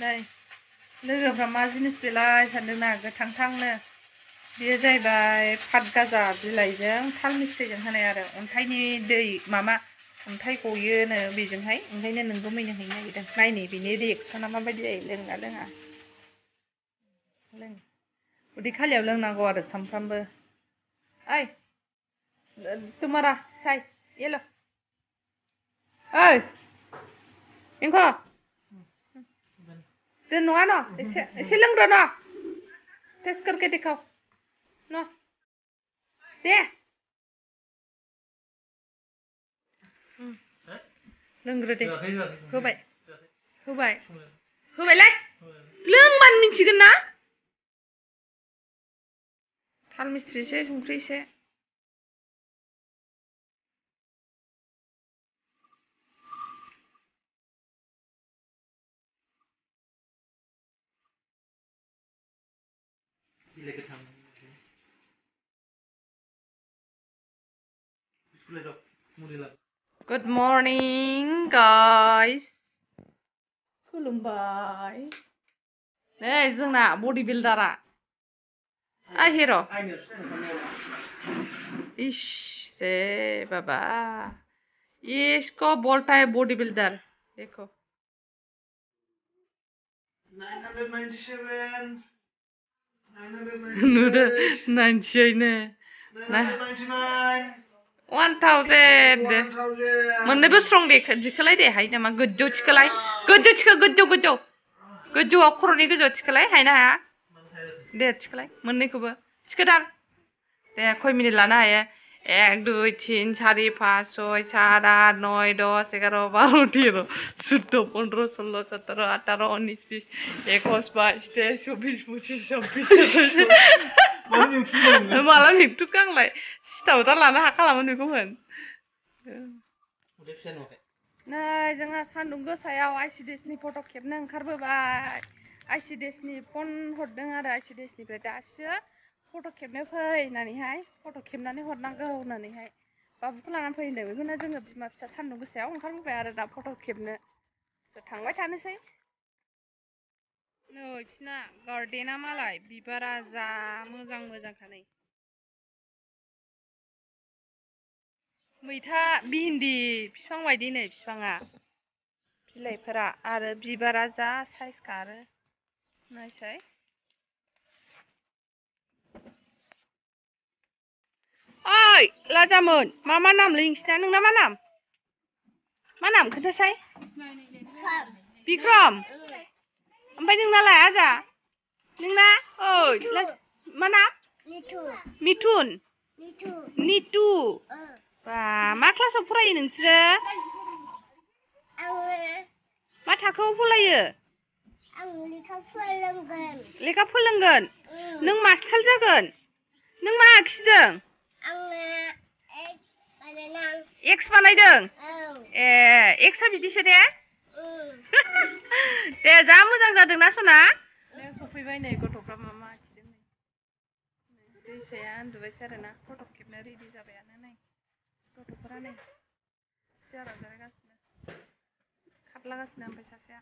नै लोगोफ्रा मा जिनिस बेलाय सानदोंना गोथांथांनो बेयो जाहैबाय फातगाजा बिलाइजों थाल मिस्रिजों होनाय आरो अन्थाइनि दै माबा अन्थाइ गयोनो बेजोंहाय ओंखायनो नोंबो मैनो हैनो नागिरदों नायनि बिनि रिएक्सना माबायदि जायो लोंना लोङा लों उदै खालियाव लोंनांगौ आरो सामफ्रामबो ओइ तुम्हारा साइ येलो ओइ इंको दोन नङा न एसे लोंग्रो न टेस्ट करके दिखाओ न दे लोंग्रो दे होबाय होबाय होबायलै लोंबानो मिथिगोन ना थाल मिस्ट्रि एसे संख्रि एसे Good morning guys खुलुमबाय नै जोंना बडी बिल्डारा हिरो इश रे बाबा इसको बोलता है बॉडी बिल्डर देखो 998 मोननैबो स्ट्रं दिखोलाय दे हायो नामा गोजौ थिखोलाय गोजौआव खर'नि गोजौआव थिखोलाय हायना हाया दे थिखोलाय मोननैखौबो थिखोदार दे खय मिनिट लानो हायो 1 2 3 4 5 6 7 8 9 10 11 12 13 14 15 16 17 18 19 20 21 22 23 24 25 26 माला मेक्टुक आंलाय सिथाव दा लानो हाखालामोन बेखौमोन नै जोंहा सान्दुं गोसायाव आइसिडिएसनि फट' खेबनो ओंखारबोबाय आइसिडिएसनि फन हरदों आरो आइसिडिएसनिफ्राय दासो फट' खेबनो फै होननानैहाय फट' खेबनानै हरनांगौ होननानैहाय बाबुखौ लानानै फै होनदों बेखौनो जोङो बिमा फिसा सान्दुं गोसायाव ओंखारबोबाय आरो दा फट' खेबनो थांबाय थानोसै नै बिसिना गार्डेना मालाय बिबारा जा मोजां मोजांखा नै मैथा भिन्दि बिफां बायदि नै बिफाङा बिलाइफोरा आरो बिबारा जा साइज खारो नायसाय ओइ लाजामोन मा नामलै नोंसिना नोंना मा नाम खोन्थासाय बिक्रम ओमफ्राय नोंनालाय आजा नोंना ओइ मा नाम मिथुन नितु बा मा क्लासाव फरायो नोंसोरो मा थाखोआव फरायो लेखा फोरोंगोन नों मास्टार जागोन नों मा आखिदों एक्स बानायदों ए एक्सआ बिदिसो दे दे जा मोजां जादोंना सना सफैबाय नै गथ'फ्रा मा आखिदों नै दैसाया उन्दुबायसो आरोना फट' खेबनो रेडि जाबायानो नै गथ'फोरा नै सियाराव जिरायगासिनो खारलागासिनो ओमफ्राय सासेया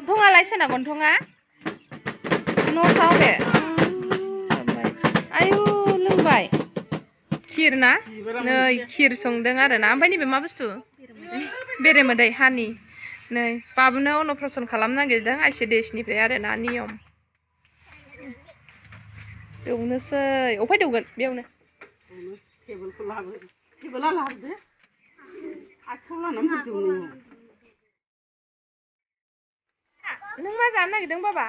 गन्थङालाय सोना गन्थङा न'साव बे आयु लोंबाय खिर ना नै खिर संदों आरोना ओमफ्राय नैबे मा बुस्थु बेरेमोदै हानि नै बाबुनो अन्नप्रसन खालामनो नागिरदों आइसिडिएसनिफ्राय आरोना नियम दौनोसै अफाय दौगोन बेयावनो नों मा जानो नागिरदों बाबा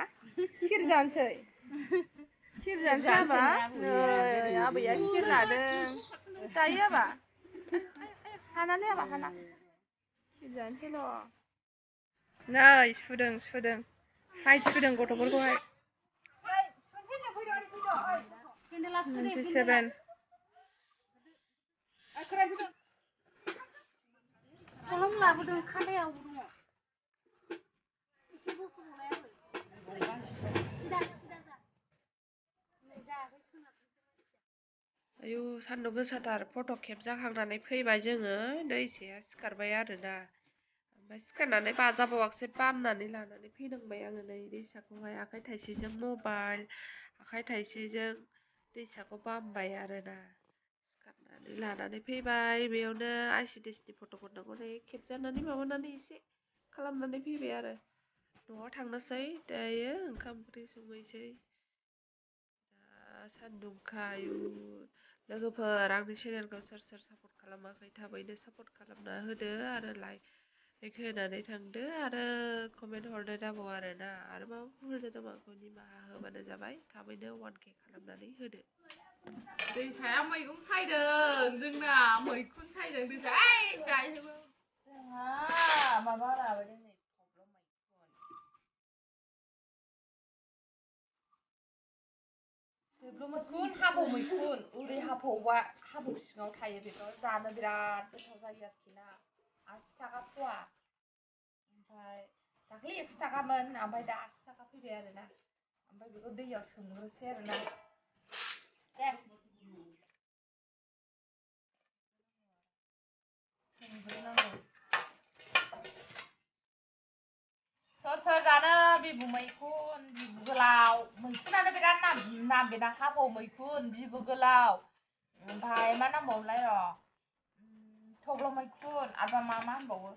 खिर जानोसै बाबा नै आबैया खिर लादों जायो आबा हानालै आबा हाना खिर जानोसैल' नै सुदों सुदों गथ'फोरखौहाय 27 कलम लाबोदों खादायाव दङ आयु सान्दुं गोसाथार फट' खेबजाखांनानै फैबाय जोङो दैसाया सिखारबाय आरोना ओमफ्राय सिखारनानै बाजाबावाखसै बामनानै लानानै फैनांबाय आङो नै दैसाखौहाय आखाइ थाइसेजों मबाइल आखाइ थाइसेजों दैसाखौ बामबाय आरोना सिखारनानै लानानै फैबाय बेयावनो आइसिडिएसनि फट'फोर नांगौ खेबजानानै माबानानै एसे खालामनानै फैबाय आरो न'आव थांनोसै दायो ओंखाम ओंख्रि संहैसै सान्दुंखा आयु लोगोफोर आंनि चेनेलखौ सोर सोर सापर्ट खालामाखै थाबैनो सापर्ट खालामना होदो आरो लाइक होनानै थांदो आरो कमेन्ट हरनो दाबाव आरोना आरो माबाफोर होनो दंबा आंखौ निमाहा होबानो जाबाय थाबैनो 1K खालामनानै होदो दैसाया मैगं सायदों जोंना मैखुन सायदों दैसा गायजोबो जोंहा माबा लाबोदों नै थब्ल' मैखुन हाबौ मैखुन ओरै हाबौ सिङाव थायो बेखौ जानो बिराद गोथाव जायो आरोखि ना 80 थाखा फवा ओमफ्राय दाख्लै 100 थाखामोन ओमफ्राय दा 80 थाखा फैबाय आरोना ओमफ्राय बेखौ दैयाव सोमग्रोसै आरोना सोमग्रोनांगौ सोर सोर जानो बिबु मैखुन बिबु गोलाव मैखुनानो बिराद नाम बेना हाबौ मैखुन बिबु गोलाव ओमफ्राय मा नांबावोलाय र' थब्ल' मैखुन आरोबा मा होनबावो